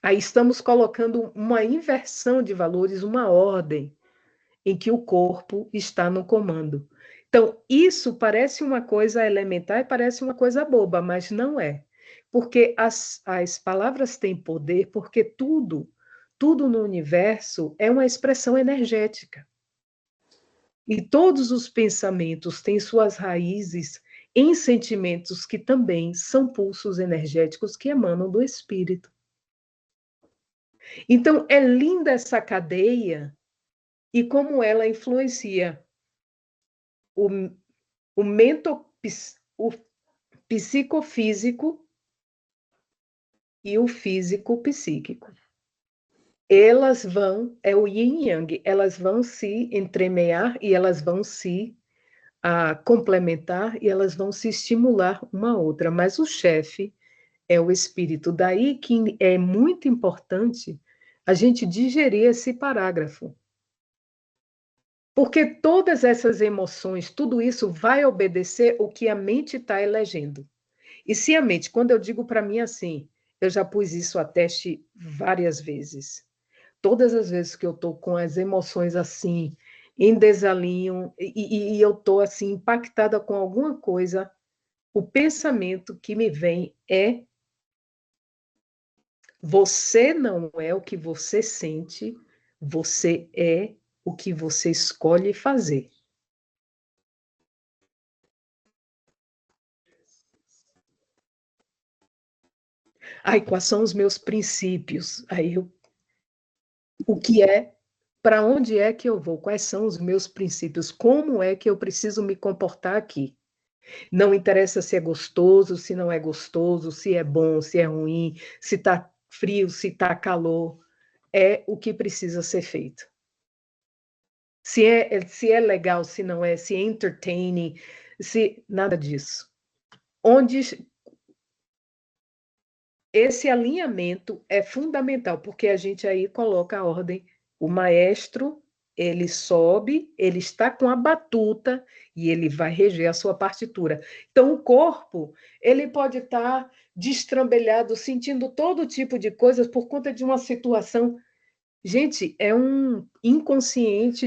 Speaker 1: Aí estamos colocando uma inversão de valores, uma ordem em que o corpo está no comando. Então, isso parece uma coisa elementar e parece uma coisa boba, mas não é. Porque as palavras têm poder, porque tudo no universo é uma expressão energética. E todos os pensamentos têm suas raízes em sentimentos que também são pulsos energéticos que emanam do espírito. Então, é linda essa cadeia e como ela influencia o psicofísico e o físico-psíquico. Elas vão, é o yin e yang, elas vão se entremear e elas vão se complementar e elas vão se estimular uma outra, mas o chefe é o espírito. Daí que é muito importante a gente digerir esse parágrafo. Porque todas essas emoções, tudo isso vai obedecer o que a mente está elegendo. E se a mente, quando eu digo para mim assim, eu já pus isso a teste várias vezes. Todas as vezes que eu estou com as emoções assim, em desalinho, e eu estou assim, impactada com alguma coisa, o pensamento que me vem é: você não é o que você sente, você é o que você escolhe fazer. Ai, quais são os meus princípios? O que é, para onde é que eu vou? Quais são os meus princípios? Como é que eu preciso me comportar aqui? Não interessa se é gostoso, se não é gostoso, se é bom, se é ruim, se está frio, se está calor. É o que precisa ser feito. Se é legal, se não é, se é entertaining, se nada disso. Onde esse alinhamento é fundamental, porque a gente aí coloca a ordem. O maestro, ele sobe, ele está com a batuta e ele vai reger a sua partitura. Então, o corpo, ele pode estar destrambelhado, sentindo todo tipo de coisas por conta de uma situação. Gente, é um inconsciente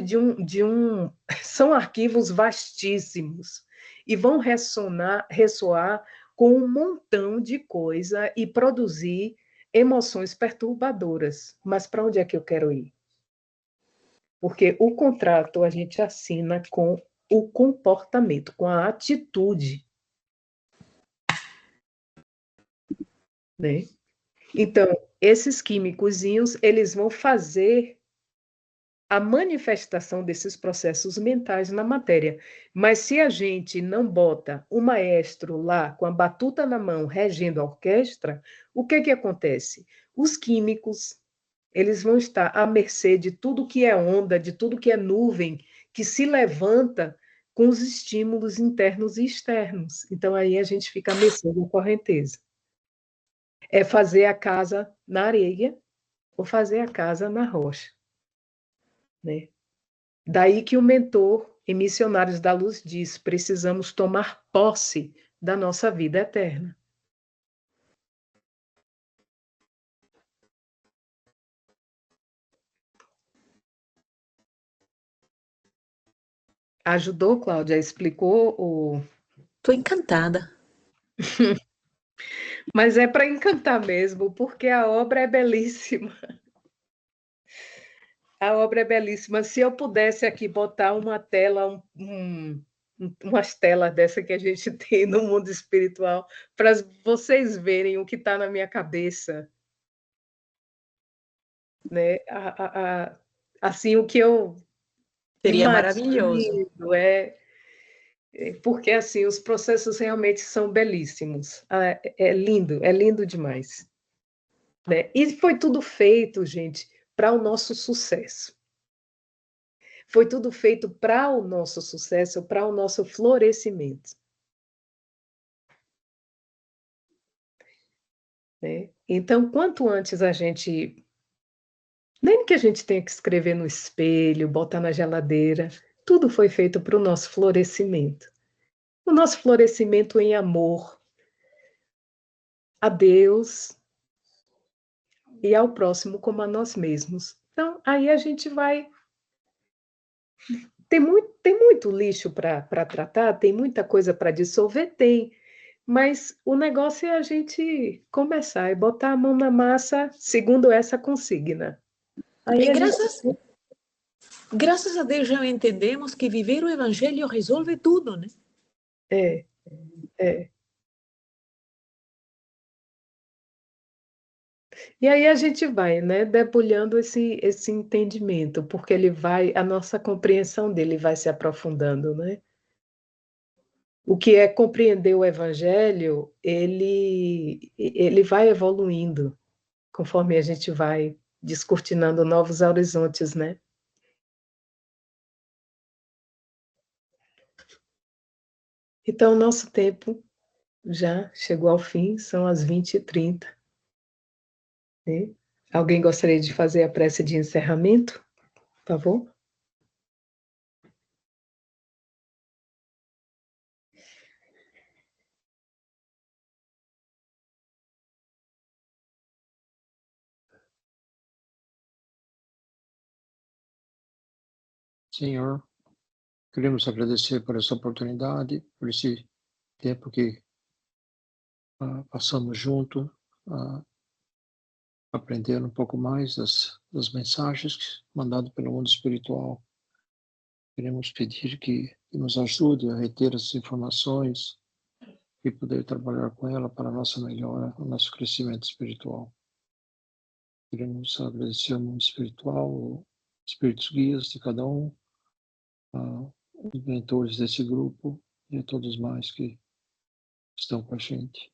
Speaker 1: são arquivos vastíssimos e vão ressoar com um montão de coisa e produzir emoções perturbadoras. Mas para onde é que eu quero ir? Porque o contrato a gente assina com o comportamento, com a atitude, né? Então, esses químicozinhos, eles vão fazer a manifestação desses processos mentais na matéria. Mas se a gente não bota o maestro lá com a batuta na mão, regendo a orquestra, o que que acontece? Os químicos, eles vão estar à mercê de tudo que é onda, de tudo que é nuvem, que se levanta com os estímulos internos e externos. Então aí a gente fica à mercê da correnteza. É fazer a casa na areia ou fazer a casa na rocha, né? Daí que o mentor em Missionários da Luz diz: precisamos tomar posse da nossa vida eterna. Ajudou, Cláudia? Explicou o.
Speaker 2: Estou encantada.
Speaker 1: Mas é para encantar mesmo, porque a obra é belíssima. A obra é belíssima. Se eu pudesse aqui botar uma tela, umas telas dessa que a gente tem no mundo espiritual, para vocês verem o que está na minha cabeça, né? Assim, o que eu
Speaker 2: Seria maravilhoso.
Speaker 1: imagino porque assim os processos realmente são belíssimos. É lindo demais, né? E foi tudo feito, gente, para o nosso sucesso. Foi tudo feito para o nosso sucesso, para o nosso florescimento, né? Então, quanto antes a gente, nem que a gente tenha que escrever no espelho, botar na geladeira, tudo foi feito para o nosso florescimento. O nosso florescimento em amor a Deus e ao próximo como a nós mesmos. Então, aí a gente vai. Tem muito lixo para tratar, tem muita coisa para dissolver, tem. Mas o negócio é a gente começar e botar a mão na massa segundo essa consigna. Aí
Speaker 2: E
Speaker 1: a gente.
Speaker 2: graças a Deus já entendemos que viver o evangelho resolve tudo, né?
Speaker 1: É, é. E aí a gente vai, né, debulhando esse entendimento, porque ele vai, a nossa compreensão dele vai se aprofundando, né? O que é compreender o evangelho, ele vai evoluindo conforme a gente vai descortinando novos horizontes, né? Então, o nosso tempo já chegou ao fim, são as 20h30. Né? Alguém gostaria de fazer a prece de encerramento, por favor?
Speaker 4: Senhor, queremos agradecer por essa oportunidade, por esse tempo que passamos junto, aprendendo um pouco mais das mensagens mandadas pelo mundo espiritual. Queremos pedir que nos ajude a reter essas informações e poder trabalhar com ela para a nossa melhora, o nosso crescimento espiritual. Queremos agradecer ao mundo espiritual, os espíritos guias de cada um, os mentores desse grupo e a todos mais que estão com a gente.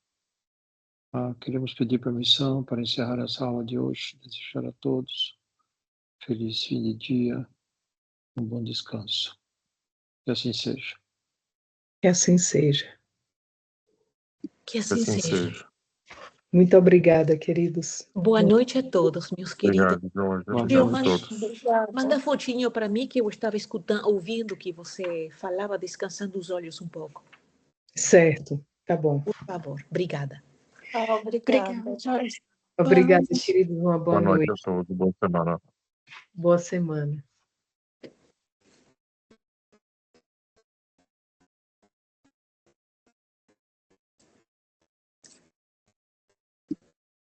Speaker 4: Queremos pedir permissão para encerrar essa aula de hoje, desejar a todos feliz fim de dia, um bom descanso. Que assim seja.
Speaker 1: Que assim seja.
Speaker 2: Que assim seja.
Speaker 1: Muito obrigada, queridos.
Speaker 2: Boa noite a todos, meus queridos.
Speaker 5: Obrigado, Jorge.
Speaker 2: Viu,
Speaker 5: Obrigado a todos.
Speaker 2: manda fotinho para mim que eu estava escutando, ouvindo que você falava, descansando os olhos um pouco.
Speaker 1: Certo, tá bom.
Speaker 2: Por favor, obrigada.
Speaker 3: Obrigada, Jorge.
Speaker 1: Obrigada, queridos. Uma boa
Speaker 5: Boa noite
Speaker 1: noite.
Speaker 5: a todos. Boa semana.
Speaker 1: Boa semana.